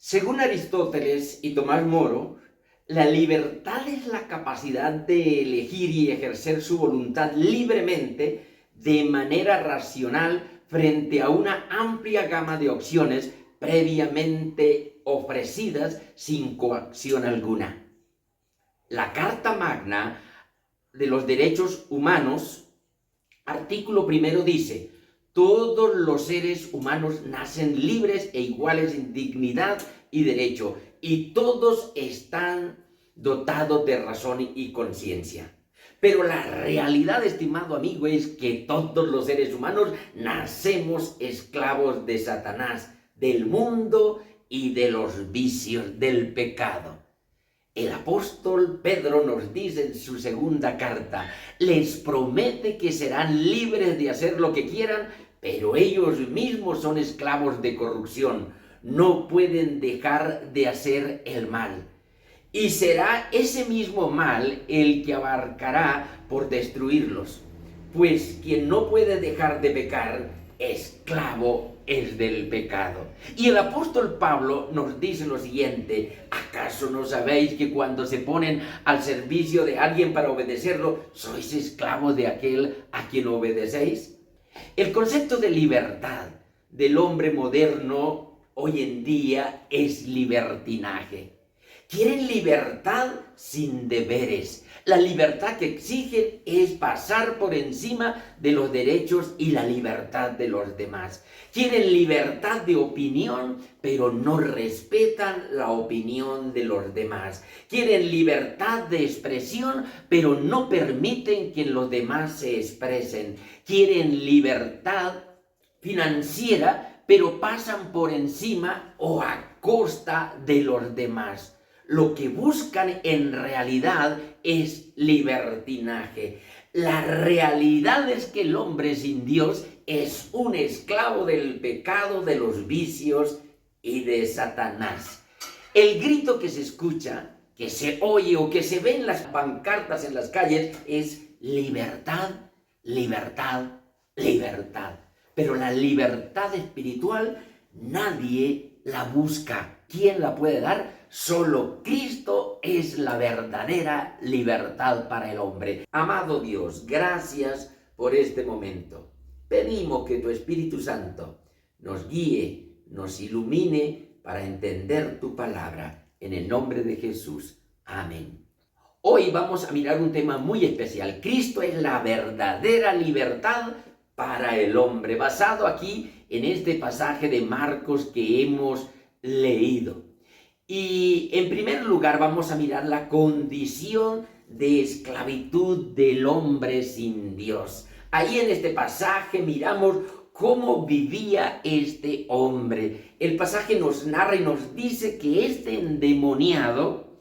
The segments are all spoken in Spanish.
Según Aristóteles y Tomás Moro, la libertad es la capacidad de elegir y ejercer su voluntad libremente de manera racional frente a una amplia gama de opciones previamente ofrecidas sin coacción alguna. La Carta Magna de los Derechos Humanos, artículo primero dice: todos los seres humanos nacen libres e iguales en dignidad y derecho, y todos están dotados de razón y conciencia. Pero la realidad, estimado amigo, es que todos los seres humanos nacemos esclavos de Satanás, del mundo y de los vicios del pecado. El apóstol Pedro nos dice en su segunda carta: les promete que serán libres de hacer lo que quieran, pero ellos mismos son esclavos de corrupción, no pueden dejar de hacer el mal. Y será ese mismo mal el que abarcará por destruirlos, pues quien no puede dejar de pecar, esclavo es del pecado. Y el apóstol Pablo nos dice lo siguiente: ¿acaso no sabéis que cuando se ponen al servicio de alguien para obedecerlo, sois esclavos de aquel a quien obedecéis? El concepto de libertad del hombre moderno hoy en día es libertinaje. Quieren libertad sin deberes. La libertad que exigen es pasar por encima de los derechos y la libertad de los demás. Quieren libertad de opinión, pero no respetan la opinión de los demás. Quieren libertad de expresión, pero no permiten que los demás se expresen. Quieren libertad financiera, pero pasan por encima o a costa de los demás. Lo que buscan en realidad es libertinaje. La realidad es que el hombre sin Dios es un esclavo del pecado, de los vicios y de Satanás. El grito que se escucha, que se oye o que se ve en las pancartas en las calles es libertad, libertad, libertad. Pero la libertad espiritual nadie la busca. ¿Quién la puede dar? Solo Cristo es la verdadera libertad para el hombre. Amado Dios, gracias por este momento. Pedimos que tu Espíritu Santo nos guíe, nos ilumine para entender tu palabra. En el nombre de Jesús. Amén. Hoy vamos a mirar un tema muy especial. Cristo es la verdadera libertad para el hombre, basado aquí en este pasaje de Marcos que hemos leído. Y en primer lugar vamos a mirar la condición de esclavitud del hombre sin Dios. Ahí en este pasaje miramos cómo vivía este hombre. El pasaje nos narra y nos dice que este endemoniado,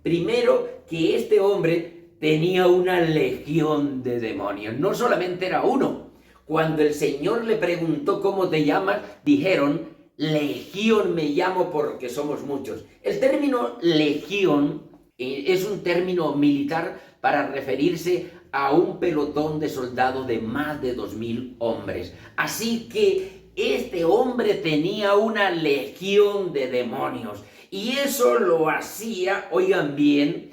primero que este hombre tenía una legión de demonios. No solamente era uno. Cuando el Señor le preguntó cómo te llamas, dijeron: legión me llamo porque somos muchos. El término legión es un término militar para referirse a un pelotón de soldados de más de 2000 hombres. Así que este hombre tenía una legión de demonios. Y eso lo hacía, oigan bien,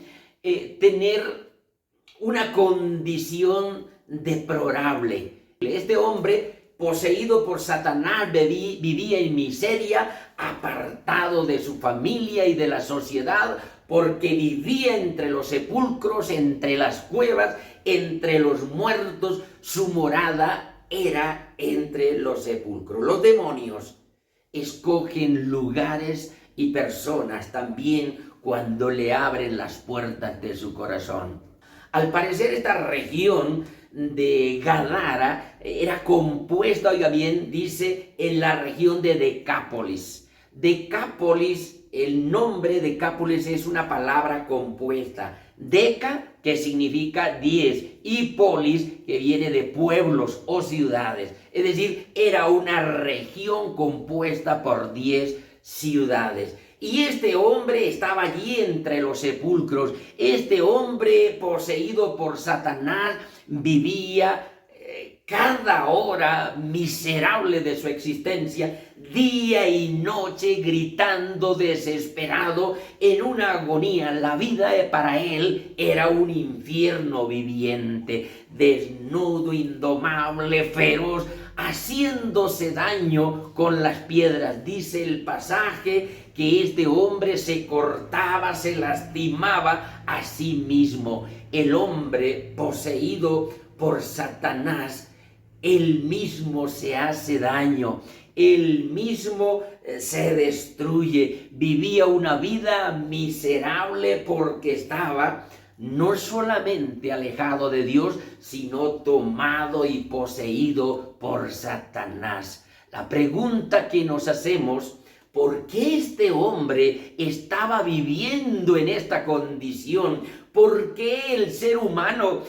tener una condición deplorable. Este hombre, poseído por Satanás, vivía en miseria, apartado de su familia y de la sociedad, porque vivía entre los sepulcros, entre las cuevas, entre los muertos. Su morada era entre los sepulcros. Los demonios escogen lugares y personas también cuando le abren las puertas de su corazón. Al parecer, esta región de Gadara era compuesta, oiga bien, dice, en la región de Decápolis. Decápolis, el nombre Decápolis es una palabra compuesta. Deca, que significa 10, y polis, que viene de pueblos o ciudades. Es decir, era una región compuesta por 10 ciudades. Y este hombre estaba allí entre los sepulcros. Este hombre, poseído por Satanás, vivía cada hora miserable de su existencia día y noche gritando desesperado en una agonía. La vida para él era un infierno viviente, desnudo, indomable, feroz, haciéndose daño con las piedras. Dice el pasaje que este hombre se cortaba, se lastimaba a sí mismo. El hombre poseído por Satanás, él mismo se hace daño, él mismo se destruye. Vivía una vida miserable porque estaba no solamente alejado de Dios, sino tomado y poseído por Satanás. La pregunta que nos hacemos: ¿por qué este hombre estaba viviendo en esta condición? ¿Por qué el ser humano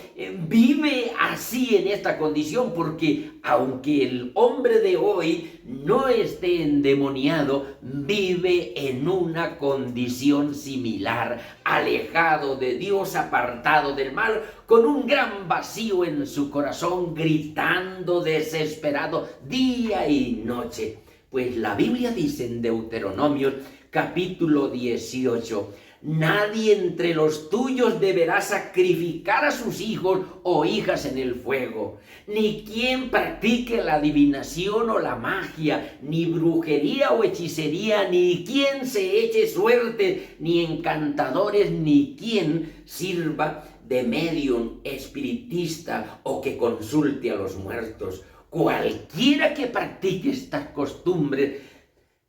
vive así en esta condición? Porque aunque el hombre de hoy no esté endemoniado, vive en una condición similar, alejado de Dios, apartado del mal, con un gran vacío en su corazón, gritando desesperado día y noche. Pues la Biblia dice en Deuteronomio capítulo 18: nadie entre los tuyos deberá sacrificar a sus hijos o hijas en el fuego, ni quien practique la adivinación o la magia, ni brujería o hechicería, ni quien se eche suerte, ni encantadores, ni quien sirva de medium, espiritista o que consulte a los muertos. Cualquiera que practique estas costumbres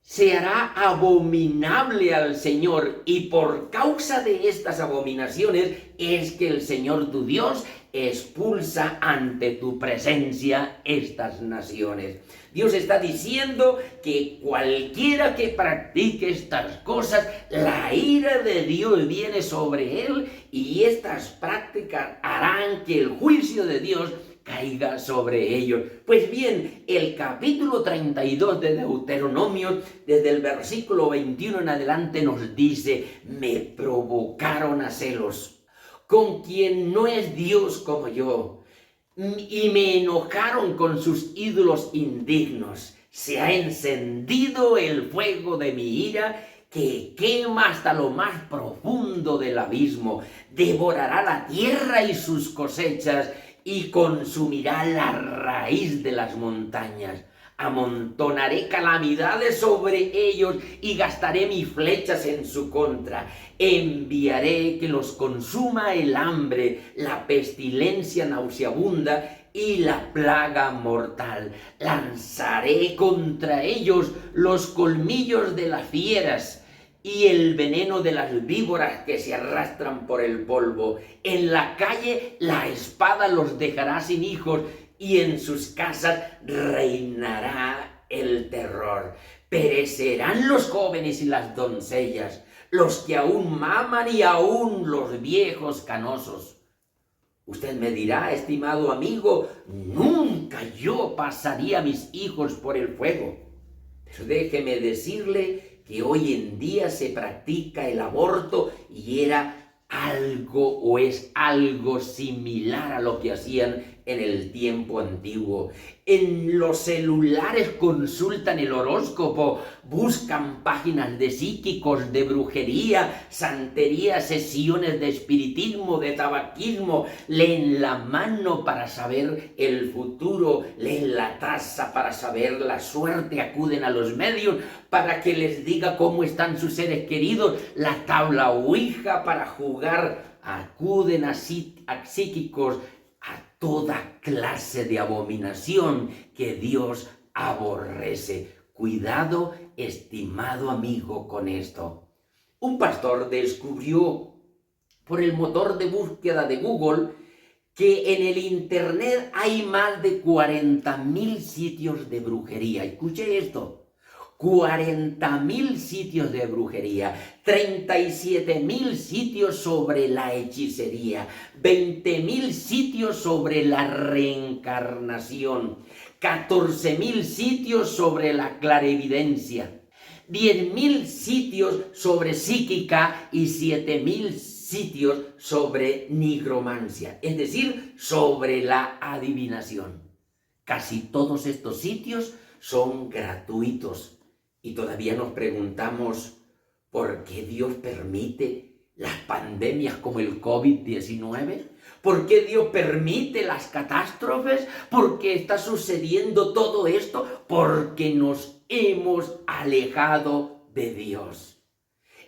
se hará abominable al Señor, y por causa de estas abominaciones es que el Señor tu Dios expulsa ante tu presencia estas naciones. Dios está diciendo que cualquiera que practique estas cosas, la ira de Dios viene sobre él, y estas prácticas harán que el juicio de Dios caiga sobre ellos. Pues bien, el capítulo 32 de Deuteronomio, desde el versículo 21 en adelante, nos dice: me provocaron a celos con quien no es Dios como yo, y me enojaron con sus ídolos indignos. Se ha encendido el fuego de mi ira, que quema hasta lo más profundo del abismo. Devorará la tierra y sus cosechas, y consumirá la raíz de las montañas. Amontonaré calamidades sobre ellos y gastaré mis flechas en su contra. Enviaré que los consuma el hambre, la pestilencia nauseabunda y la plaga mortal. Lanzaré contra ellos los colmillos de las fieras y el veneno de las víboras que se arrastran por el polvo. En la calle la espada los dejará sin hijos, y en sus casas reinará el terror. Perecerán los jóvenes y las doncellas, los que aún maman y aún los viejos canosos. Usted me dirá, estimado amigo, nunca yo pasaría a mis hijos por el fuego. Pero déjeme decirle que hoy en día se practica el aborto, y era algo o es algo similar a lo que hacían en el tiempo antiguo. En los celulares consultan el horóscopo, buscan páginas de psíquicos, de brujería, santería, sesiones de espiritismo, de tabaquismo, leen la mano para saber el futuro, leen la taza para saber la suerte, acuden a los medios para que les diga cómo están sus seres queridos, la tabla ouija para jugar, acuden a psíquicos, a toda clase de abominación que Dios aborrece. Cuidado, estimado amigo, con esto. Un pastor descubrió por el motor de búsqueda de Google que en el internet hay más de 40,000 sitios de brujería. Escuche esto. 40,000 sitios de brujería, 37,000 sitios sobre la hechicería, 20,000 sitios sobre la reencarnación, 14,000 sitios sobre la clarividencia, 10,000 sitios sobre psíquica y 7,000 sitios sobre nigromancia, es decir, sobre la adivinación. Casi todos estos sitios son gratuitos. Y todavía nos preguntamos por qué Dios permite las pandemias como el COVID-19. ¿Por qué Dios permite las catástrofes? ¿Por qué está sucediendo todo esto? Porque nos hemos alejado de Dios.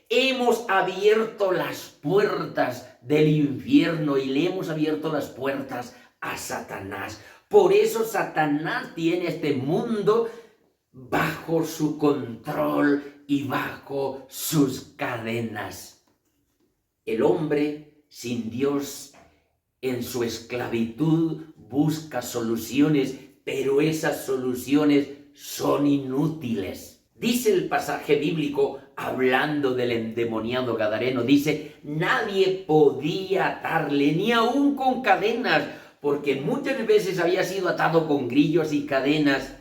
Hemos abierto las puertas del infierno y le hemos abierto las puertas a Satanás. Por eso Satanás tiene este mundo bajo su control y bajo sus cadenas. El hombre sin Dios en su esclavitud busca soluciones, pero esas soluciones son inútiles. Dice el pasaje bíblico, hablando del endemoniado gadareno, dice, nadie podía atarle, ni aun con cadenas, porque muchas veces había sido atado con grillos y cadenas.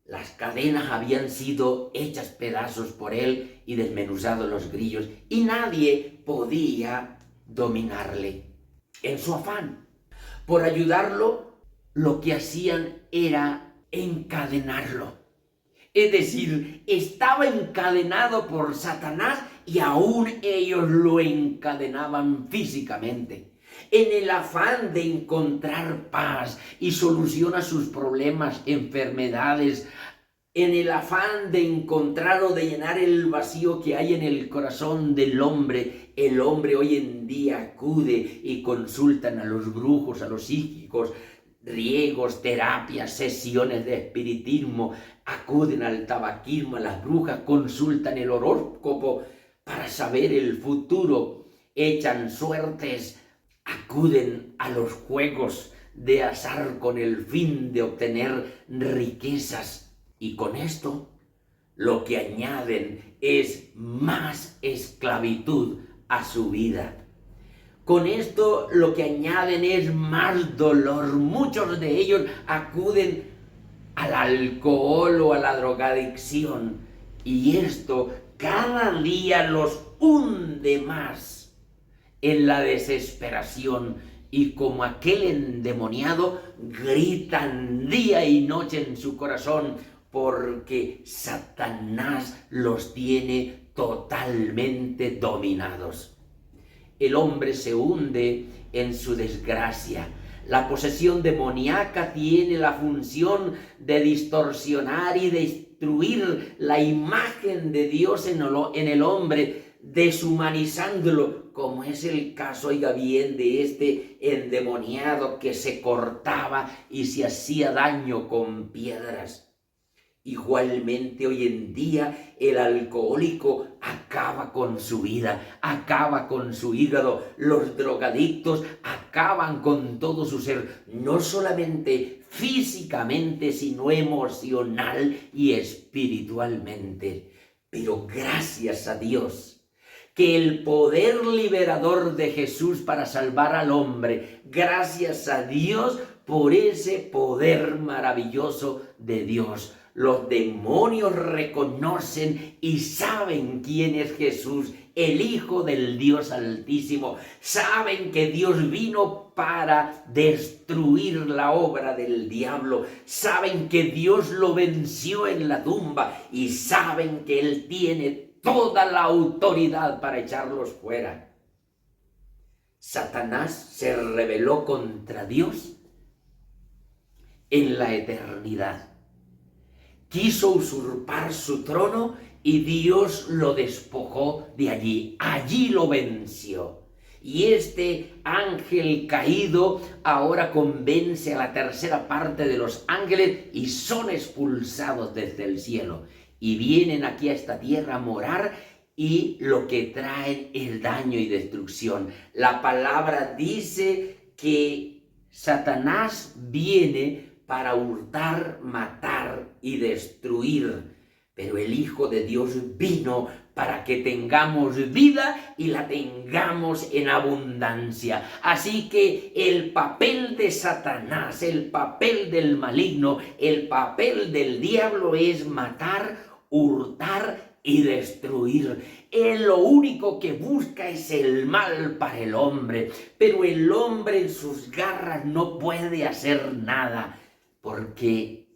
Las cadenas habían sido hechas pedazos por él y desmenuzados los grillos, y nadie podía dominarle. En su afán por ayudarlo, lo que hacían era encadenarlo. Es decir, estaba encadenado por Satanás y aún ellos lo encadenaban físicamente. En el afán de encontrar paz y solución a sus problemas, enfermedades, en el afán de encontrar o de llenar el vacío que hay en el corazón del hombre, el hombre hoy en día acude y consultan a los brujos, a los psíquicos, riegos, terapias, sesiones de espiritismo, acuden al tabaquismo, a las brujas, consultan el horóscopo para saber el futuro, echan suertes, acuden a los juegos de azar con el fin de obtener riquezas. Y con esto lo que añaden es más esclavitud a su vida. Con esto lo que añaden es más dolor. Muchos de ellos acuden al alcohol o a la drogadicción. Y esto cada día los hunde más en la desesperación. Y como aquel endemoniado, gritan día y noche en su corazón, porque Satanás los tiene totalmente dominados. El hombre se hunde en su desgracia. La posesión demoníaca tiene la función de distorsionar y destruir la imagen de Dios en el hombre, deshumanizándolo, como es el caso, oiga bien, de este endemoniado que se cortaba y se hacía daño con piedras. Igualmente hoy en día el alcohólico acaba con su vida, acaba con su hígado, los drogadictos acaban con todo su ser, no solamente físicamente, sino emocional y espiritualmente. Pero gracias a Dios, que el poder liberador de Jesús para salvar al hombre, gracias a Dios por ese poder maravilloso de Dios. Los demonios reconocen y saben quién es Jesús, el Hijo del Dios Altísimo. Saben que Dios vino para destruir la obra del diablo. Saben que Dios lo venció en la tumba y saben que Él tiene toda la autoridad para echarlos fuera. Satanás se rebeló contra Dios en la eternidad. Quiso usurpar su trono y Dios lo despojó de allí. Allí lo venció. Y este ángel caído ahora convence a la tercera parte de los ángeles y son expulsados desde el cielo. Y vienen aquí a esta tierra a morar y lo que traen es daño y destrucción. La palabra dice que Satanás viene para hurtar, matar y destruir. Pero el Hijo de Dios vino para que tengamos vida y la tengamos en abundancia. Así que el papel de Satanás, el papel del maligno, el papel del diablo es matar, hurtar y destruir. Él lo único que busca es el mal para el hombre, pero el hombre en sus garras no puede hacer nada, porque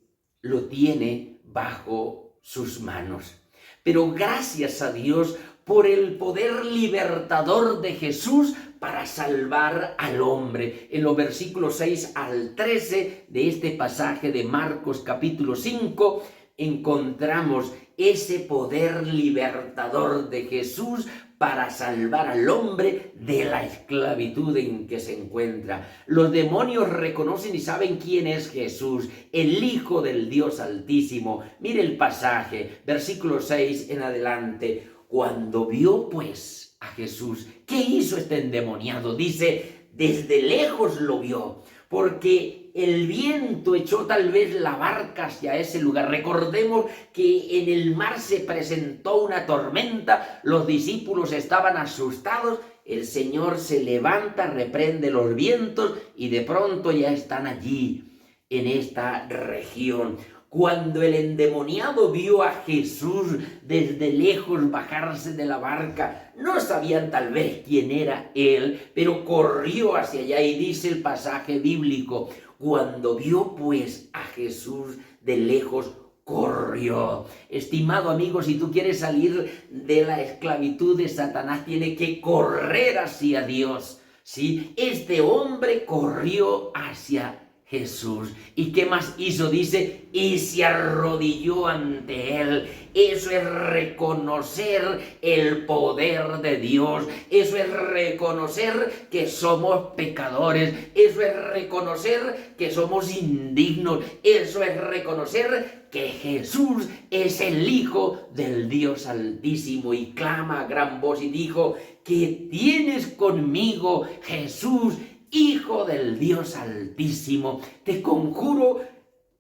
lo tiene bajo sus manos. Pero gracias a Dios por el poder libertador de Jesús para salvar al hombre. En los versículos 6 al 13 de este pasaje de Marcos capítulo 5 encontramos ese poder libertador de Jesús para salvar al hombre de la esclavitud en que se encuentra. Los demonios reconocen y saben quién es Jesús, el Hijo del Dios Altísimo. Mire el pasaje, versículo 6 en adelante. Cuando vio pues a Jesús, ¿qué hizo este endemoniado? Dice, desde lejos lo vio, porque el viento echó tal vez la barca hacia ese lugar. Recordemos que en el mar se presentó una tormenta, los discípulos estaban asustados, el Señor se levanta, reprende los vientos y de pronto ya están allí, en esta región. Cuando el endemoniado vio a Jesús desde lejos bajarse de la barca, no sabían tal vez quién era él, pero corrió hacia allá y dice el pasaje bíblico, cuando vio pues a Jesús de lejos, corrió. Estimado amigo, si tú quieres salir de la esclavitud de Satanás, tienes que correr hacia Dios, ¿sí? Este hombre corrió hacia Jesús. ¿Y qué más hizo? Dice, y se arrodilló ante él. Eso es reconocer el poder de Dios. Eso es reconocer que somos pecadores. Eso es reconocer que somos indignos. Eso es reconocer que Jesús es el Hijo del Dios Altísimo. Y clama a gran voz y dijo, ¿qué tienes conmigo, Jesús, Hijo del Dios Altísimo? Te conjuro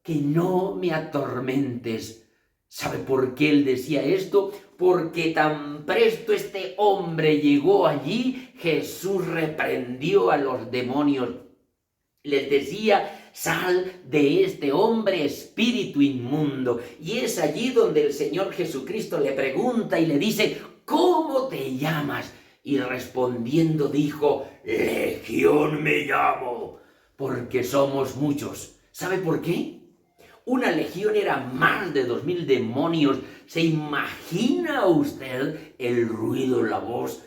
que no me atormentes. ¿Sabe por qué él decía esto? Porque tan presto este hombre llegó allí, Jesús reprendió a los demonios. Les decía, sal de este hombre, espíritu inmundo. Y es allí donde el Señor Jesucristo le pregunta y le dice, ¿cómo te llamas? Y respondiendo dijo, Legión me llamo, porque somos muchos. ¿Sabe por qué? Una legión era más de 2000 demonios. ¿Se imagina usted el ruido, la voz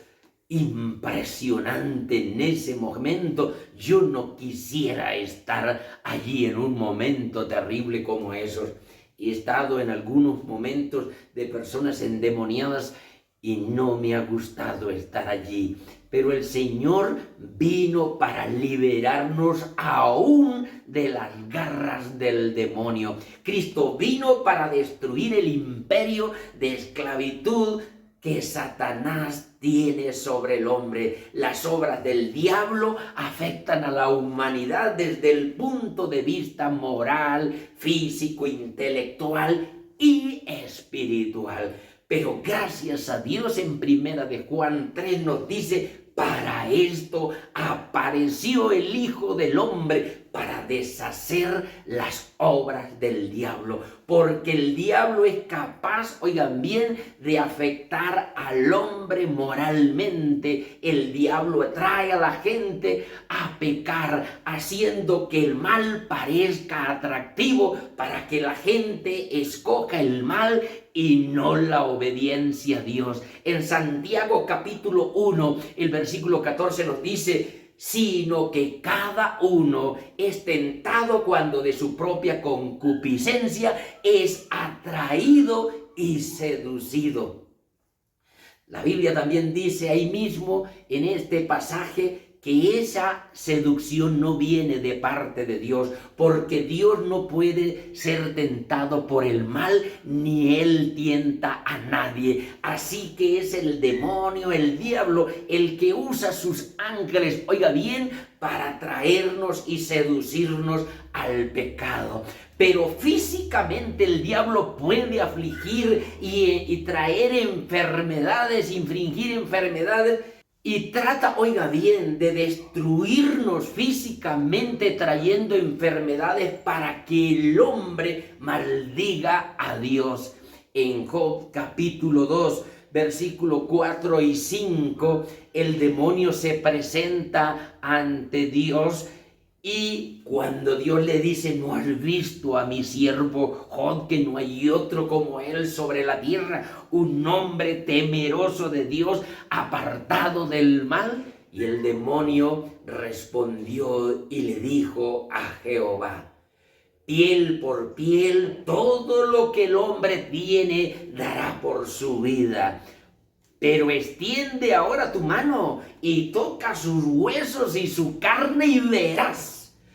impresionante en ese momento? Yo no quisiera estar allí en un momento terrible como esos. He estado en algunos momentos de personas endemoniadas y no me ha gustado estar allí. Pero el Señor vino para liberarnos aún de las garras del demonio. Cristo vino para destruir el imperio de esclavitud que Satanás tiene sobre el hombre. Las obras del diablo afectan a la humanidad desde el punto de vista moral, físico, intelectual y espiritual. Pero gracias a Dios, en Primera de Juan 3 nos dice, para esto apareció el Hijo del Hombre, para deshacer las obras del diablo. Porque el diablo es capaz, oigan bien, de afectar al hombre moralmente. El diablo atrae a la gente a pecar, haciendo que el mal parezca atractivo para que la gente escoja el mal y no la obediencia a Dios. En Santiago capítulo 1, el versículo 14 nos dice, sino que cada uno es tentado cuando de su propia concupiscencia es atraído y seducido. La Biblia también dice ahí mismo en este pasaje que esa seducción no viene de parte de Dios, porque Dios no puede ser tentado por el mal, ni Él tienta a nadie. Así que es el demonio, el diablo, el que usa sus ángeles, oiga bien, para atraernos y seducirnos al pecado. Pero físicamente el diablo puede afligir y traer enfermedades, infringir enfermedades, y trata, oiga bien, de destruirnos físicamente trayendo enfermedades para que el hombre maldiga a Dios. En Job capítulo 2, versículo 4 y 5, el demonio se presenta ante Dios Y cuando Dios le dice, ¿no has visto a mi siervo Job, que no hay otro como él sobre la tierra, un hombre temeroso de Dios, apartado del mal? Y el demonio respondió y le dijo a Jehová, piel por piel, todo lo que el hombre tiene dará por su vida. Pero extiende ahora tu mano y toca sus huesos y su carne y verás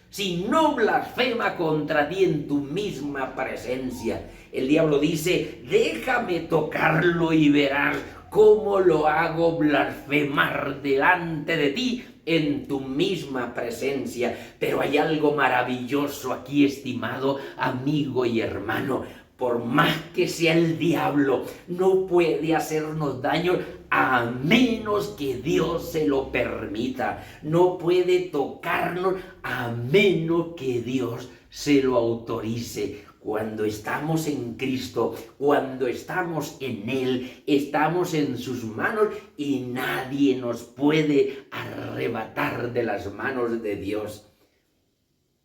si no blasfema contra ti en tu misma presencia. El diablo dice, déjame tocarlo y verás cómo lo hago blasfemar delante de ti en tu misma presencia. Pero hay algo maravilloso aquí, estimado amigo y hermano. Por más que sea el diablo, no puede hacernos daño a menos que Dios se lo permita. No puede tocarnos a menos que Dios se lo autorice. Cuando estamos en Cristo, cuando estamos en Él, estamos en sus manos y nadie nos puede arrebatar de las manos de Dios.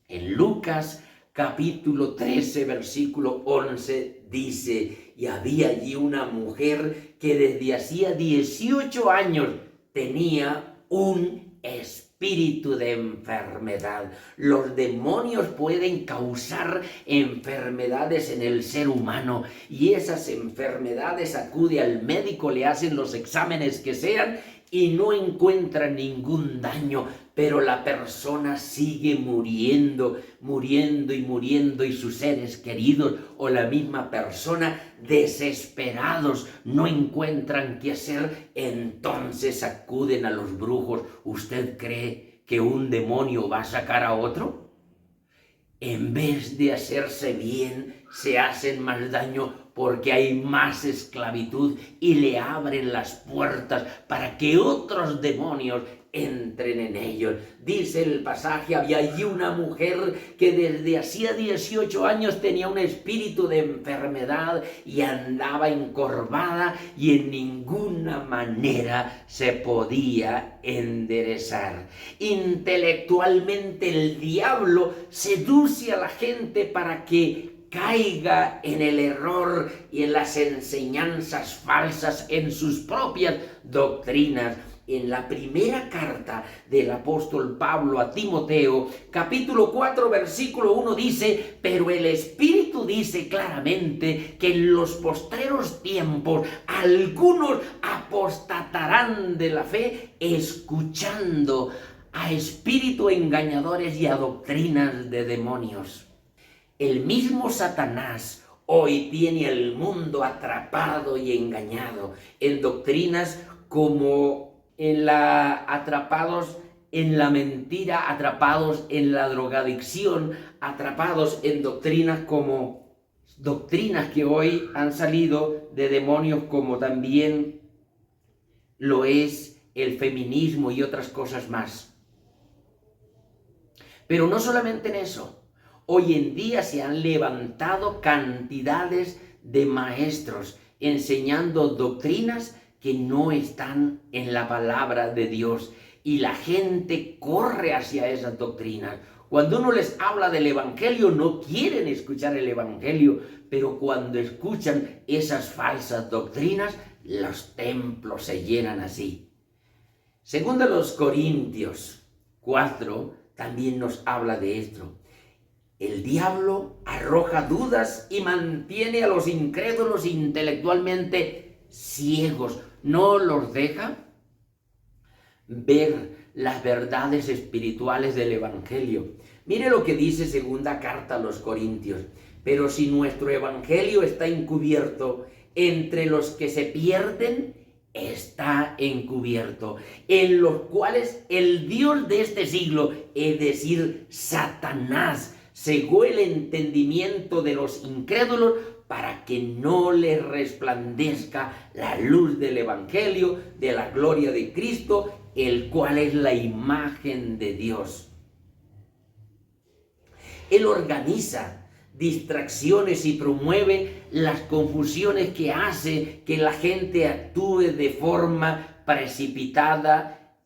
En Lucas capítulo 13, versículo 11, dice, y había allí una mujer que desde hacía 18 años tenía un espíritu de enfermedad. Los demonios pueden causar enfermedades en el ser humano y esas enfermedades acude al médico, le hacen los exámenes que sean y no encuentra ningún daño, pero la persona sigue muriendo y sus seres queridos o la misma persona desesperados no encuentran qué hacer, entonces acuden a los brujos. ¿Usted cree que un demonio va a sacar a otro? En vez de hacerse bien, se hacen más daño porque hay más esclavitud y le abren las puertas para que otros demonios entren en ellos. Dice el pasaje, había allí una mujer que desde hacía 18 años tenía un espíritu de enfermedad y andaba encorvada y en ninguna manera se podía enderezar. Intelectualmente el diablo seduce a la gente para que caiga en el error y en las enseñanzas falsas, en sus propias doctrinas. En la primera carta del apóstol Pablo a Timoteo, capítulo 4, versículo 1 dice, pero el Espíritu dice claramente que en los postreros tiempos algunos apostatarán de la fe, escuchando a espíritus engañadores y a doctrinas de demonios. El mismo Satanás hoy tiene al mundo atrapado y engañado en doctrinas como atrapados en la mentira, atrapados en la drogadicción, atrapados en doctrinas que hoy han salido de demonios, como también lo es el feminismo y otras cosas más. Pero no solamente en eso. Hoy en día se han levantado cantidades de maestros enseñando doctrinas que no están en la palabra de Dios y la gente corre hacia esas doctrinas. Cuando uno les habla del evangelio no quieren escuchar el evangelio, pero cuando escuchan esas falsas doctrinas, los templos se llenan así. Según los Corintios 4 también nos habla de esto. El diablo arroja dudas y mantiene a los incrédulos intelectualmente ciegos. No los deja ver las verdades espirituales del evangelio. Mire lo que dice segunda carta a los Corintios. Pero si nuestro evangelio está encubierto, entre los que se pierden está encubierto, en los cuales el Dios de este siglo, es decir, Satanás, cegó el entendimiento de los incrédulos para que no les resplandezca la luz del evangelio, de la gloria de Cristo, el cual es la imagen de Dios. Él organiza distracciones y promueve las confusiones que hace que la gente actúe de forma precipitada,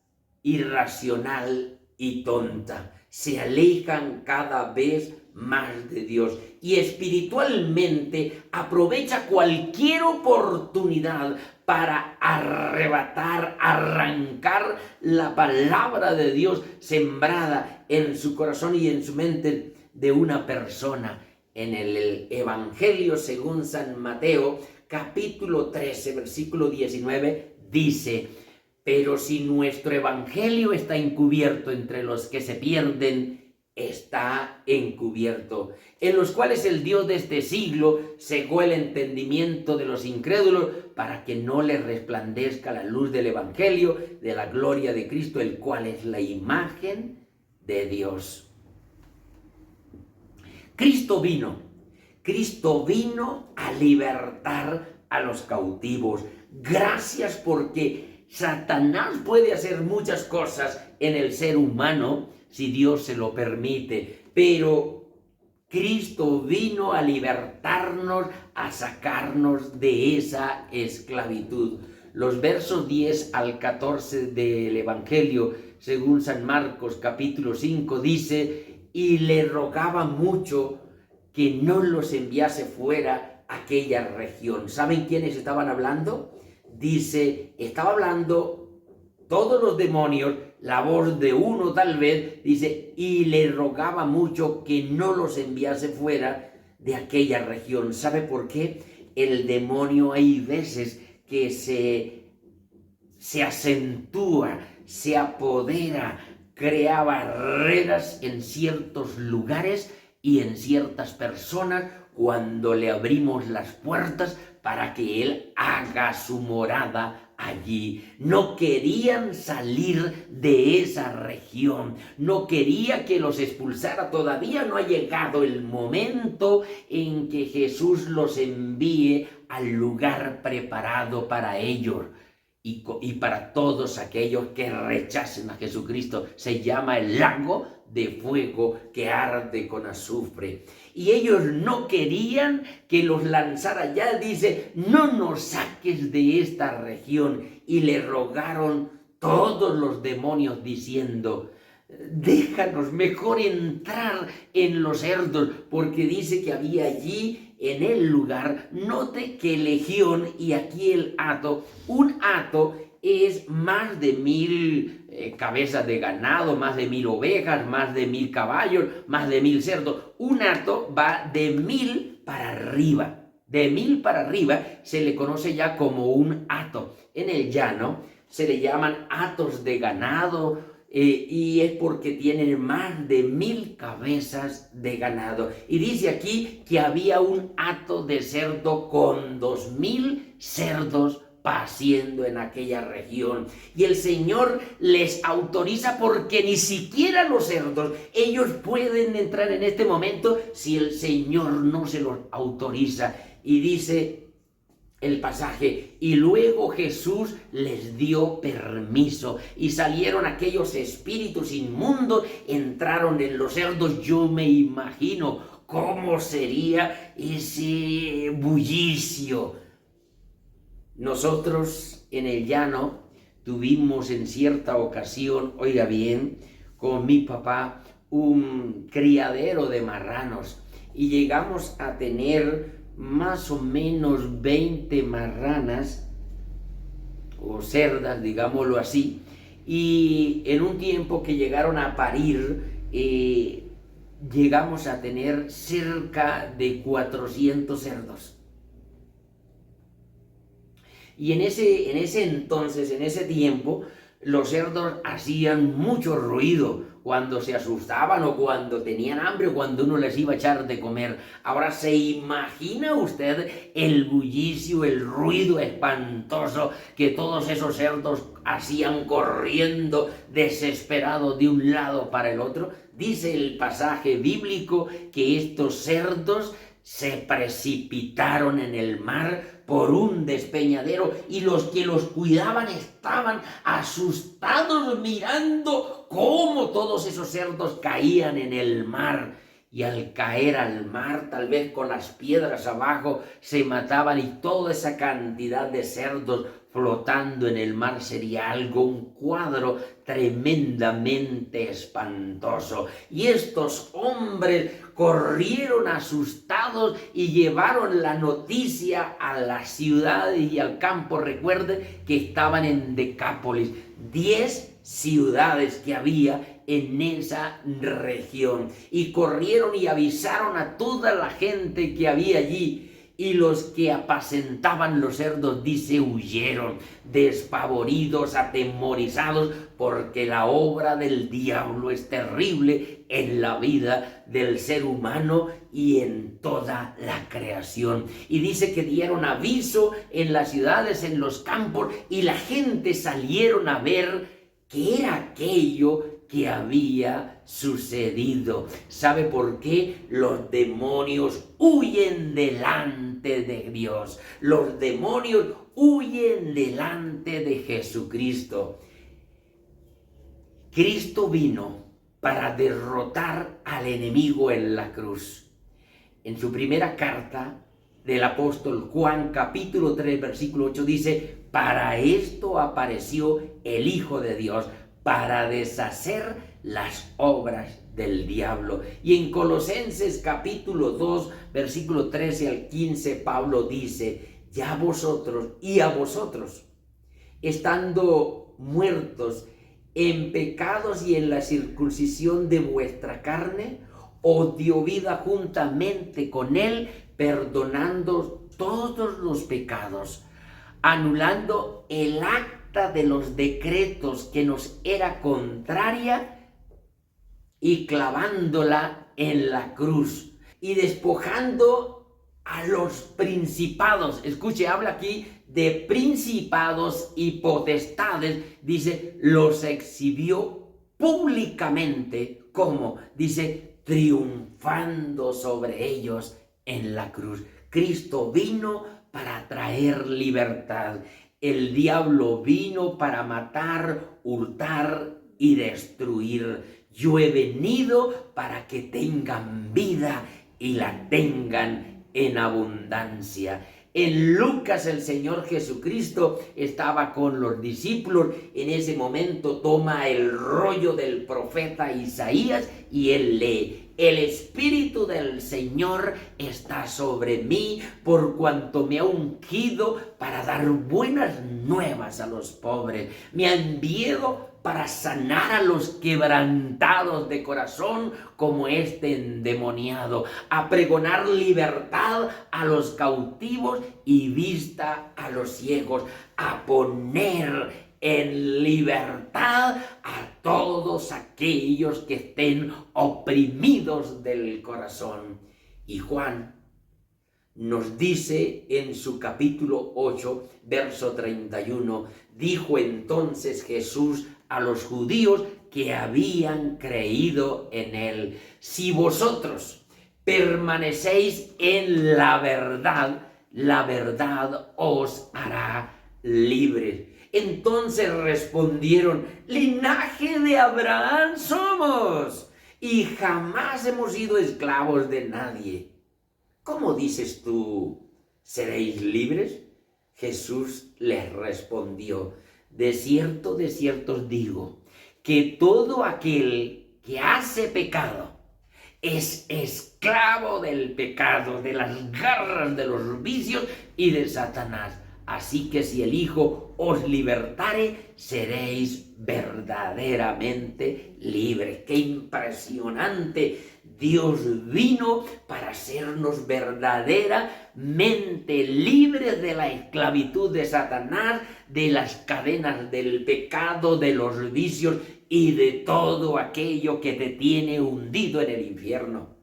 irracional y tonta. se alejan cada vez más de Dios y espiritualmente aprovecha cualquier oportunidad para arrebatar, arrancar la palabra de Dios sembrada en su corazón y en su mente de una persona. En el Evangelio según San Mateo, capítulo 13, versículo 19, dice: pero si nuestro evangelio está encubierto entre los que se pierden, está encubierto, en los cuales el Dios de este siglo cegó el entendimiento de los incrédulos para que no les resplandezca la luz del evangelio de la gloria de Cristo, el cual es la imagen de Dios. Cristo vino a libertar a los cautivos. Gracias, porque Satanás puede hacer muchas cosas en el ser humano si Dios se lo permite, pero Cristo vino a libertarnos, a sacarnos de esa esclavitud. Los versos 10 al 14 del Evangelio, según San Marcos capítulo 5, dice: y le rogaba mucho que no los enviase fuera a aquella región. ¿Saben quiénes estaban hablando? Dice, estaba hablando todos los demonios, la voz de uno tal vez, dice, y le rogaba mucho que no los enviase fuera de aquella región. ¿Sabe por qué? El demonio hay veces que se acentúa, se apodera, crea barreras en ciertos lugares y en ciertas personas cuando le abrimos las puertas para que Él haga su morada allí. No querían salir de esa región, no quería que los expulsara. Todavía no ha llegado el momento en que Jesús los envíe al lugar preparado para ellos. Y para todos aquellos que rechacen a Jesucristo, se llama el lago de fuego que arde con azufre. Y ellos no querían que los lanzara allá. Dice, no nos saques de esta región. Y le rogaron todos los demonios diciendo, déjanos mejor entrar en los cerdos, porque dice que había allí en el lugar, note que legión y aquí el hato, un hato es más de 1000 cabezas de ganado, más de 1000 ovejas, más de 1000 caballos, más de 1000 cerdos. Un hato va de 1000 para arriba. De 1000 para arriba se le conoce ya como un hato. En el llano se le llaman hatos de ganado, y es porque tienen más de 1000 cabezas de ganado. Y dice aquí que había un hato de cerdo con 2000 cerdos paciendo en aquella región. Y el Señor les autoriza, porque ni siquiera los cerdos, ellos pueden entrar en este momento si el Señor no se los autoriza. Y dice el pasaje, y luego Jesús les dio permiso y salieron aquellos espíritus inmundos, entraron en los cerdos. Yo me imagino cómo sería ese bullicio. Nosotros en el llano tuvimos en cierta ocasión, oiga bien, con mi papá, un criadero de marranos y llegamos a tener más o menos 20 marranas o cerdas, digámoslo así, y en un tiempo que llegaron a parir, llegamos a tener cerca de 400 cerdos. Y en ese entonces, en ese tiempo, los cerdos hacían mucho ruido cuando se asustaban o cuando tenían hambre o cuando uno les iba a echar de comer. Ahora, ¿se imagina usted el bullicio, el ruido espantoso que todos esos cerdos hacían corriendo desesperados de un lado para el otro? Dice el pasaje bíblico que estos cerdos se precipitaron en el mar por un despeñadero y los que los cuidaban estaban asustados mirando cómo todos esos cerdos caían en el mar. Y al caer al mar, tal vez con las piedras abajo, se mataban y toda esa cantidad de cerdos flotando en el mar sería algo, un cuadro tremendamente espantoso. Y estos hombres corrieron asustados y llevaron la noticia a la ciudad y al campo. Recuerden que estaban en Decápolis, 10 ciudades que había en esa región. Y corrieron y avisaron a toda la gente que había allí. Y los que apacentaban los cerdos, dice, huyeron, despavoridos, atemorizados, porque la obra del diablo es terrible en la vida del ser humano y en toda la creación. Y dice que dieron aviso en las ciudades, en los campos, y la gente salieron a ver qué era aquello que había sucedido. ¿Sabe por qué? Los demonios huyen delante de Dios. Los demonios huyen delante de Jesucristo. Cristo vino para derrotar al enemigo en la cruz. En su primera carta del apóstol Juan, capítulo 3, versículo 8, dice: para esto apareció el Hijo de Dios, para deshacer las obras del diablo. Y en Colosenses capítulo 2, versículo 13 al 15, Pablo dice: ya vosotros y a vosotros, estando muertos en pecados y en la circuncisión de vuestra carne, os dio vida juntamente con él, perdonando todos los pecados, anulando el acta de los decretos que nos era contraria y clavándola en la cruz y despojando a los principados. Escuche, habla aquí de principados y potestades. Dice, los exhibió públicamente. ¿Cómo? Dice, triunfando sobre ellos en la cruz. Cristo vino para traer libertad. El diablo vino para matar, hurtar y destruir. Yo he venido para que tengan vida y la tengan en abundancia. En Lucas, el Señor Jesucristo estaba con los discípulos. En ese momento toma el rollo del profeta Isaías y él lee: el Espíritu del Señor está sobre mí, por cuanto me ha ungido para dar buenas nuevas a los pobres. Me ha enviado para sanar a los quebrantados de corazón, como este endemoniado, a pregonar libertad a los cautivos y vista a los ciegos, a poner en libertad a todos aquellos que estén oprimidos del corazón. Y Juan nos dice en su capítulo 8, verso 31, dijo entonces Jesús a los judíos que habían creído en él: si vosotros permanecéis en la verdad os hará libres. Entonces respondieron: linaje de Abraham somos, y jamás hemos sido esclavos de nadie. ¿Cómo dices tú, seréis libres? Jesús les respondió: de cierto os digo, que todo aquel que hace pecado es esclavo del pecado, de las garras de los vicios y de Satanás. Así que si el Hijo os libertare, seréis verdaderamente libres. ¡Qué impresionante! Dios vino para hacernos verdaderamente libres de la esclavitud de Satanás, de las cadenas del pecado, de los vicios y de todo aquello que te tiene hundido en el infierno.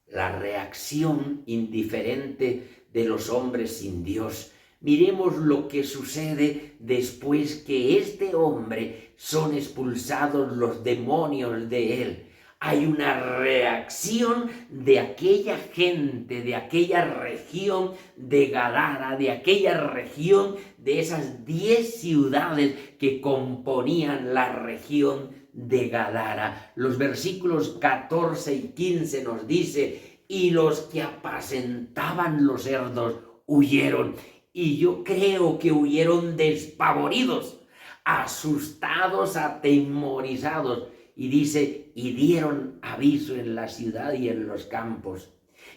La reacción indiferente de los hombres sin Dios. Miremos lo que sucede después que este hombre son expulsados los demonios de él. Hay una reacción de aquella gente, de aquella región de Gadara, de aquella región de esas 10 ciudades que componían la región de Gadara. Los versículos 14 y 15 nos dice: y los que apacentaban los cerdos huyeron y yo creo que huyeron despavoridos, asustados, atemorizados. Y dice, y dieron aviso en la ciudad y en los campos.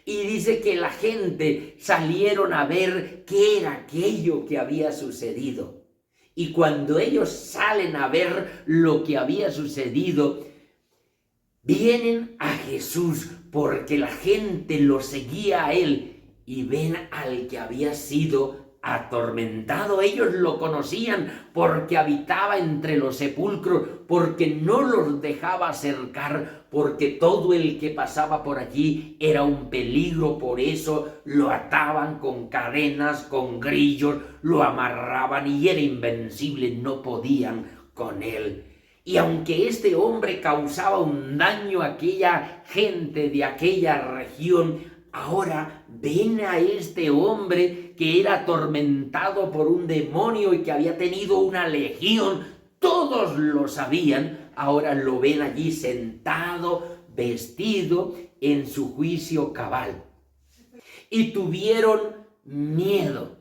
Y dice que la gente salieron a ver qué era aquello que había sucedido. Y cuando ellos salen a ver lo que había sucedido, vienen a Jesús porque la gente lo seguía a él y ven al que había sido atormentado. Ellos lo conocían porque habitaba entre los sepulcros, porque no los dejaba acercar, porque todo el que pasaba por allí era un peligro. Por eso lo ataban con cadenas, con grillos, lo amarraban y era invencible, no podían con él. Y aunque este hombre causaba un daño a aquella gente de aquella región, ahora ven a este hombre que era atormentado por un demonio y que había tenido una legión. Todos lo sabían, ahora lo ven allí sentado, vestido, en su juicio cabal. Y tuvieron miedo.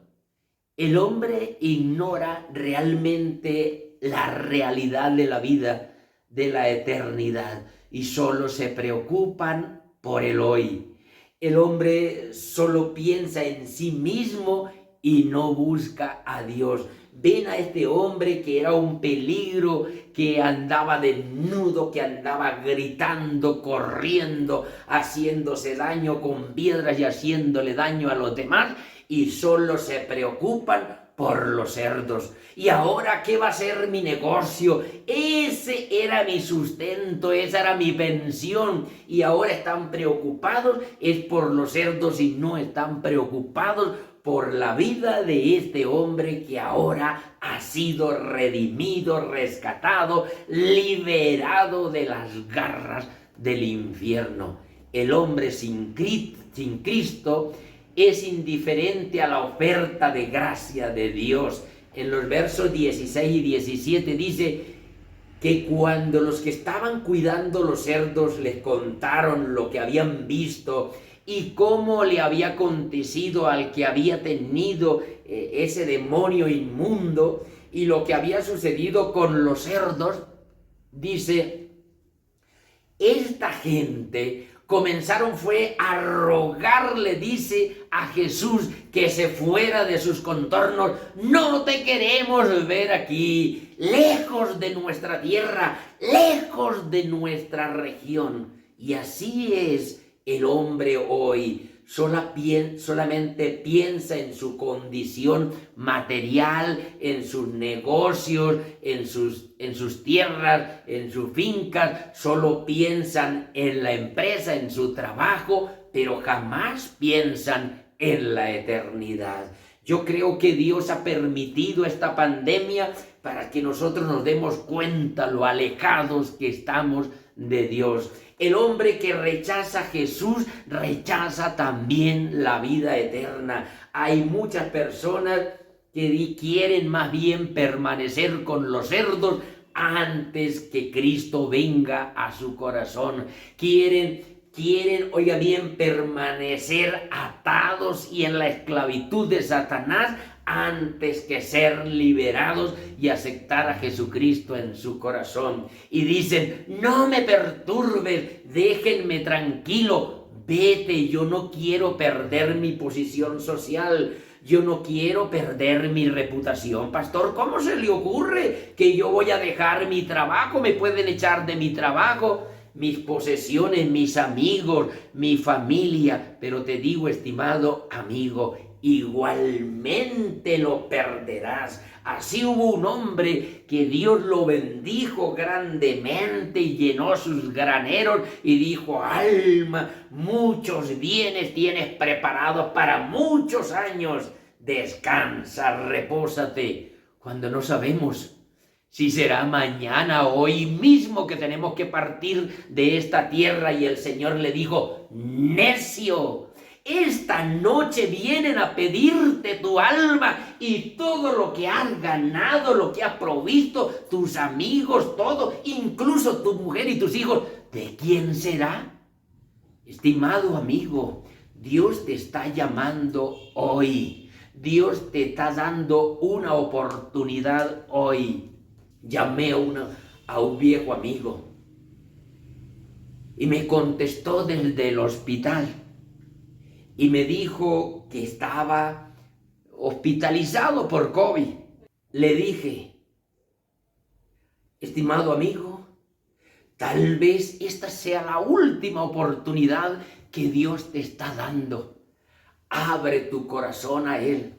El hombre ignora realmente la realidad de la vida, de la eternidad, y solo se preocupan por el hoy. El hombre solo piensa en sí mismo y no busca a Dios. Ven a este hombre que era un peligro, que andaba desnudo, que andaba gritando, corriendo, haciéndose daño con piedras y haciéndole daño a los demás, y solo se preocupan por los cerdos. ¿Y ahora qué va a ser mi negocio? Ese era mi sustento, esa era mi pensión. Y ahora están preocupados es por los cerdos y no están preocupados por la vida de este hombre que ahora ha sido redimido, rescatado, liberado de las garras del infierno. El hombre sin Cristo es indiferente a la oferta de gracia de Dios. En los versos 16 y 17 dice que cuando los que estaban cuidando los cerdos les contaron lo que habían visto y cómo le había acontecido al que había tenido ese demonio inmundo y lo que había sucedido con los cerdos, dice, esta gente comenzaron fue a rogarle, dice, a Jesús que se fuera de sus contornos. No te queremos ver aquí, lejos de nuestra tierra, lejos de nuestra región. Y así es el hombre hoy. Solamente piensa en su condición material, en sus negocios, en sus tierras, en sus fincas. Solo piensan en la empresa, en su trabajo, pero jamás piensan en la eternidad. Yo creo que Dios ha permitido esta pandemia para que nosotros nos demos cuenta lo alejados que estamos de Dios. El hombre que rechaza a Jesús rechaza también la vida eterna. Hay muchas personas que quieren más bien permanecer con los cerdos antes que Cristo venga a su corazón. Quieren, oiga bien, permanecer atados y en la esclavitud de Satanás antes que ser liberados y aceptar a Jesucristo en su corazón. Y dicen, no me perturbes, déjenme tranquilo, vete, yo no quiero perder mi posición social, yo no quiero perder mi reputación. Pastor, ¿cómo se le ocurre que yo voy a dejar mi trabajo? ¿Me pueden echar de mi trabajo? Mis posesiones, mis amigos, mi familia. Pero te digo, estimado amigo, igualmente lo perderás. Así hubo un hombre que Dios lo bendijo grandemente y llenó sus graneros y dijo, alma, muchos bienes tienes preparados para muchos años. Descansa, repósate, cuando no sabemos si será mañana o hoy mismo que tenemos que partir de esta tierra. Y el Señor le dijo, necio, esta noche vienen a pedirte tu alma y todo lo que has ganado, lo que has provisto, tus amigos, todo, incluso tu mujer y tus hijos. ¿De quién será? Estimado amigo, Dios te está llamando hoy. Dios te está dando una oportunidad hoy. Llamé a un viejo amigo y me contestó desde el hospital y me dijo que estaba hospitalizado por COVID. Le dije, estimado amigo, tal vez esta sea la última oportunidad que Dios te está dando. Abre tu corazón a Él.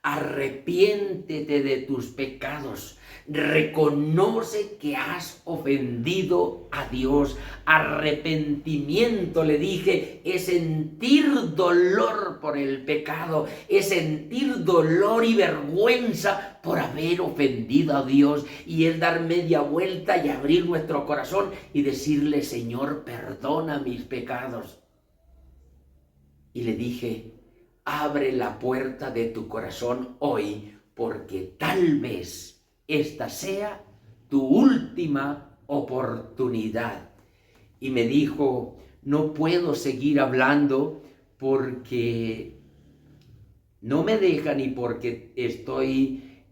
Arrepiéntete de tus pecados. Reconoce que has ofendido a Dios. Arrepentimiento, le dije, es sentir dolor por el pecado, es sentir dolor y vergüenza por haber ofendido a Dios, y es dar media vuelta y abrir nuestro corazón y decirle, Señor, perdona mis pecados. Y le dije, abre la puerta de tu corazón hoy, porque tal vez esta sea tu última oportunidad. Y me dijo, no puedo seguir hablando porque no me dejan y porque estoy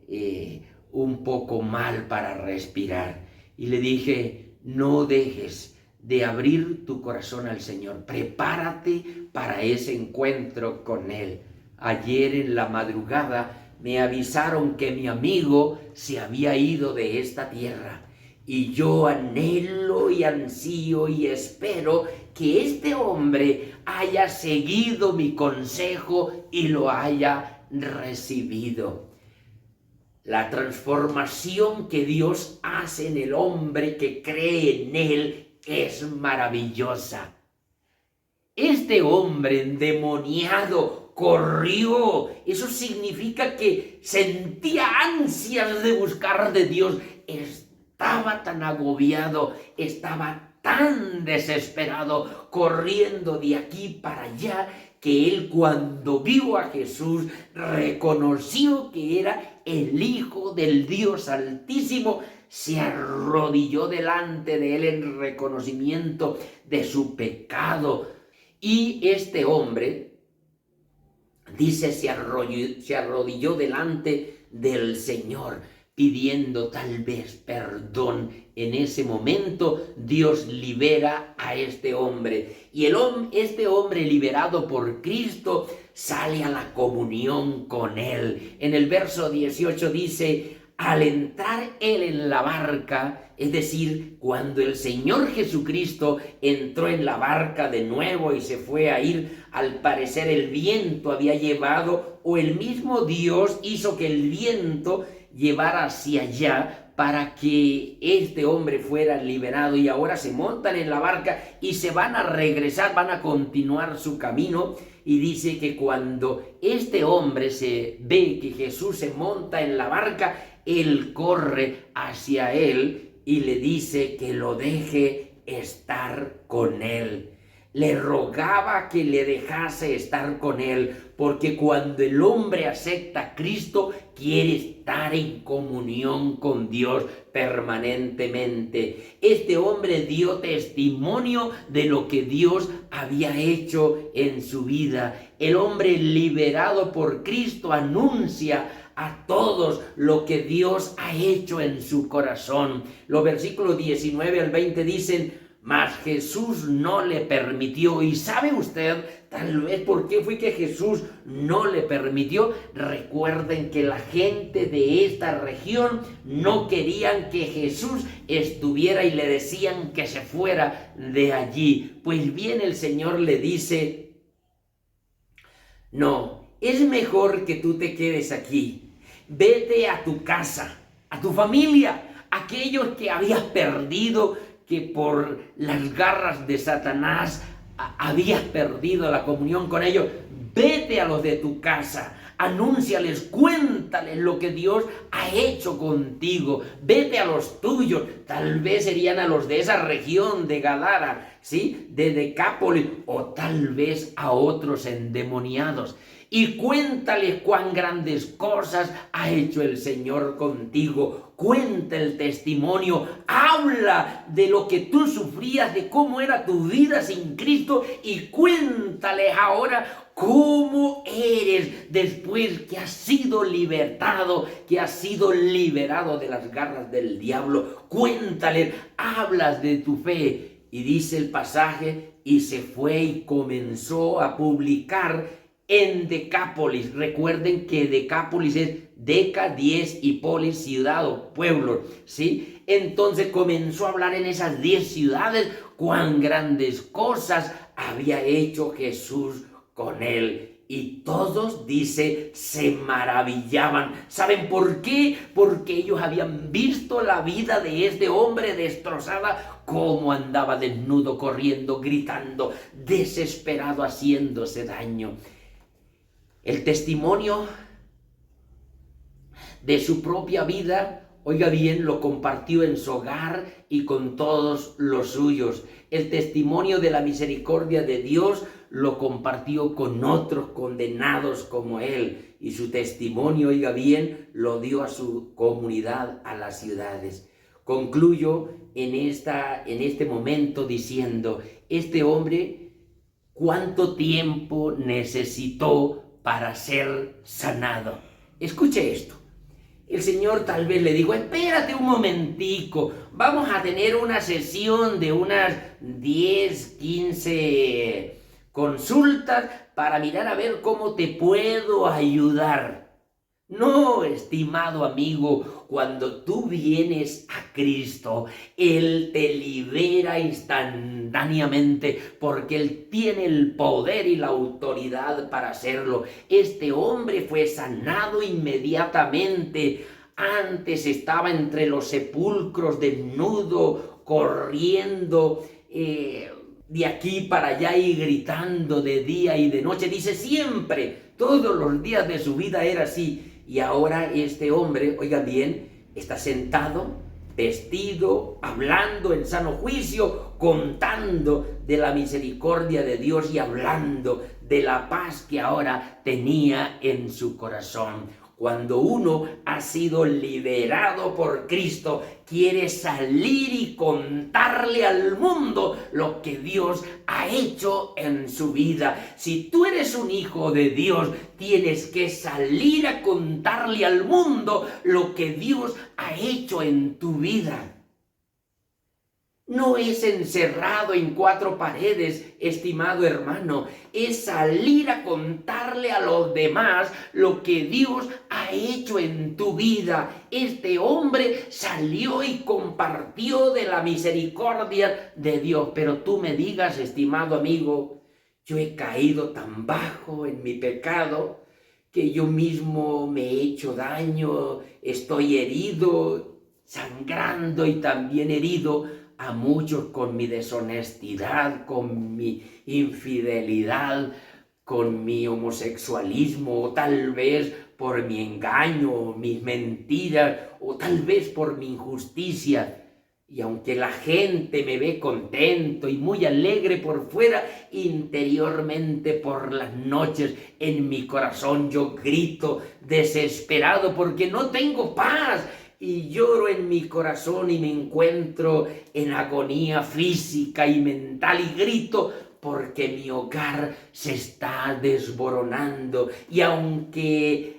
un poco mal para respirar. Y le dije, no dejes de abrir tu corazón al Señor. Prepárate para ese encuentro con Él. Ayer en la madrugada me avisaron que mi amigo se había ido de esta tierra. Y yo anhelo y ansío y espero que este hombre haya seguido mi consejo y lo haya recibido. La transformación que Dios hace en el hombre que cree en Él es maravillosa. Este hombre endemoniado corrió. Eso significa que sentía ansias de buscar de Dios. Estaba tan agobiado, estaba tan desesperado, corriendo de aquí para allá, que él, cuando vio a Jesús, reconoció que era el Hijo del Dios Altísimo. Se arrodilló delante de él en reconocimiento de su pecado. Y este hombre, dice, se arrodilló delante del Señor, pidiendo tal vez perdón. En ese momento Dios libera a este hombre. Y este hombre, liberado por Cristo, sale a la comunión con Él. En el verso 18 dice, al entrar Él en la barca, es decir, cuando el Señor Jesucristo entró en la barca de nuevo y se fue a ir, al parecer el viento había llevado, o el mismo Dios hizo que el viento llevara hacia allá para que este hombre fuera liberado, y ahora se montan en la barca y se van a regresar, van a continuar su camino. Y dice que cuando este hombre se ve que Jesús se monta en la barca, él corre hacia él y le dice que lo deje estar con él. Le rogaba que le dejase estar con él, porque cuando el hombre acepta a Cristo, quiere estar en comunión con Dios permanentemente. Este hombre dio testimonio de lo que Dios había hecho en su vida. El hombre liberado por Cristo anuncia a todos lo que Dios ha hecho en su corazón. Los versículos 19 al 20 dicen, mas Jesús no le permitió. ¿Y sabe usted tal vez por qué fue que Jesús no le permitió? Recuerden que la gente de esta región no querían que Jesús estuviera y le decían que se fuera de allí. Pues bien, el Señor le dice, no, es mejor que tú te quedes aquí. Vete a tu casa, a tu familia, aquellos que habías perdido, que por las garras de Satanás habías perdido la comunión con ellos. Vete a los de tu casa, anúnciales, cuéntales lo que Dios ha hecho contigo. Vete a los tuyos, tal vez serían a los de esa región de Gadara, ¿sí? De Decápolis, o tal vez a otros endemoniados. y cuéntales cuán grandes cosas ha hecho el Señor contigo. Cuenta el testimonio, habla de lo que tú sufrías, de cómo era tu vida sin Cristo, y cuéntales ahora cómo eres después que has sido libertado, que has sido liberado de las garras del diablo. Cuéntales, hablas de tu fe. Y dice el pasaje, y se fue y comenzó a publicar en Decápolis. Recuerden que Decápolis es Deca, 10 y polis, ciudad o pueblo, ¿sí? Entonces comenzó a hablar en esas 10 ciudades cuán grandes cosas había hecho Jesús con él. Y todos, dice, se maravillaban. ¿Saben por qué? Porque ellos habían visto la vida de este hombre destrozada, cómo andaba desnudo, corriendo, gritando, desesperado, haciéndose daño. El testimonio de su propia vida, oiga bien, lo compartió en su hogar y con todos los suyos. El testimonio de la misericordia de Dios lo compartió con otros condenados como él. Y su testimonio, oiga bien, lo dio a su comunidad, a las ciudades. Concluyo en este momento diciendo, este hombre, ¿cuánto tiempo necesitó para ser sanado? Escuche esto. El Señor tal vez le dijo, espérate un momentico, vamos a tener una sesión de unas 10, 15 consultas para mirar a ver cómo te puedo ayudar. No, estimado amigo, cuando tú vienes a Cristo, Él te libera instantáneamente porque Él tiene el poder y la autoridad para hacerlo. Este hombre fue sanado inmediatamente. Antes estaba entre los sepulcros desnudo, corriendo de aquí para allá y gritando de día y de noche. Dice siempre, todos los días de su vida era así. Y ahora este hombre, oiga bien, está sentado, vestido, hablando en sano juicio, contando de la misericordia de Dios y hablando de la paz que ahora tenía en su corazón. Cuando uno ha sido liberado por Cristo, quiere salir y contarle al mundo lo que Dios ha hecho en su vida. Si tú eres un hijo de Dios, tienes que salir a contarle al mundo lo que Dios ha hecho en tu vida. No es encerrado en 4 paredes, estimado hermano, es salir a contarle a los demás lo que Dios ha hecho en tu vida. Este hombre salió y compartió de la misericordia de Dios. Pero tú me digas, estimado amigo, yo he caído tan bajo en mi pecado que yo mismo me he hecho daño, estoy herido, sangrando y también herido a muchos con mi deshonestidad, con mi infidelidad, con mi homosexualismo, o tal vez por mi engaño, mis mentiras, o tal vez por mi injusticia. Y aunque la gente me ve contento y muy alegre por fuera, interiormente por las noches en mi corazón yo grito desesperado porque no tengo paz. Y lloro en mi corazón y me encuentro en agonía física y mental y grito porque mi hogar se está desboronando. Y aunque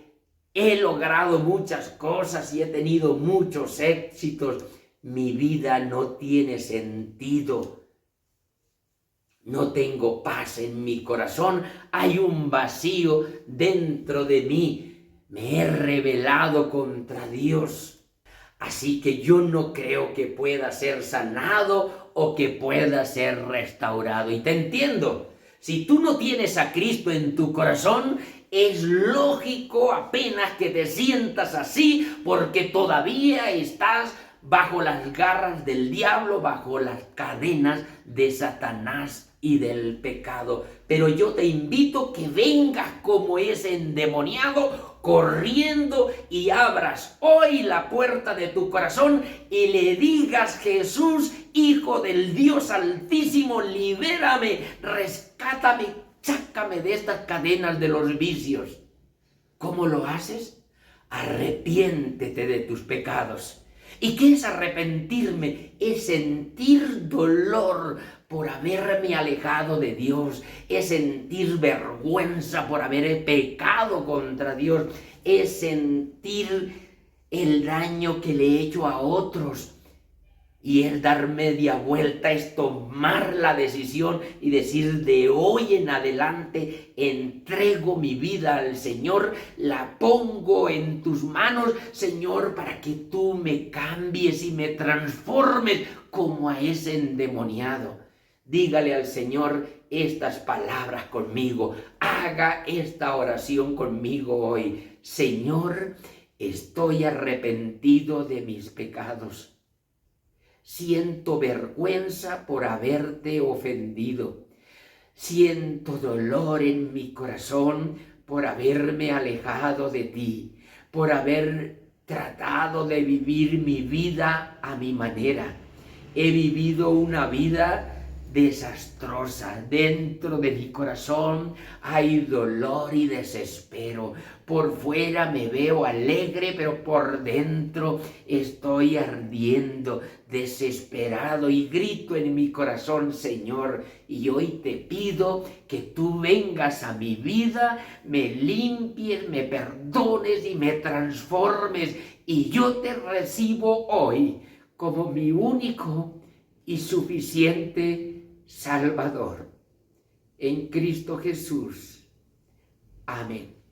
he logrado muchas cosas y he tenido muchos éxitos, mi vida no tiene sentido. No tengo paz en mi corazón, hay un vacío dentro de mí. Me he rebelado contra Dios. Así que yo no creo que pueda ser sanado o que pueda ser restaurado. Y te entiendo. Si tú no tienes a Cristo en tu corazón, es lógico apenas que te sientas así porque todavía estás bajo las garras del diablo, bajo las cadenas de Satanás y del pecado. Pero yo te invito que vengas como ese endemoniado, corriendo y abras hoy la puerta de tu corazón y le digas: Jesús, Hijo del Dios Altísimo, libérame, rescátame, sácame de estas cadenas de los vicios. ¿Cómo lo haces? Arrepiéntete de tus pecados. ¿Y qué es arrepentirme? Es sentir dolor por haberme alejado de Dios, es sentir vergüenza por haber pecado contra Dios, es sentir el daño que le he hecho a otros. Y el dar media vuelta es tomar la decisión y decir: de hoy en adelante entrego mi vida al Señor, la pongo en tus manos, Señor, para que tú me cambies y me transformes como a ese endemoniado. Dígale al Señor estas palabras conmigo, haga esta oración conmigo hoy. Señor, estoy arrepentido de mis pecados. Siento vergüenza por haberte ofendido. Siento dolor en mi corazón por haberme alejado de ti, por haber tratado de vivir mi vida a mi manera. He vivido una vida desastrosa. Dentro de mi corazón hay dolor y desespero. Por fuera me veo alegre, pero por dentro estoy ardiendo, desesperado, y grito en mi corazón: Señor, y hoy te pido que tú vengas a mi vida, me limpies, me perdones y me transformes, y yo te recibo hoy como mi único y suficiente Salvador. En Cristo Jesús. Amén.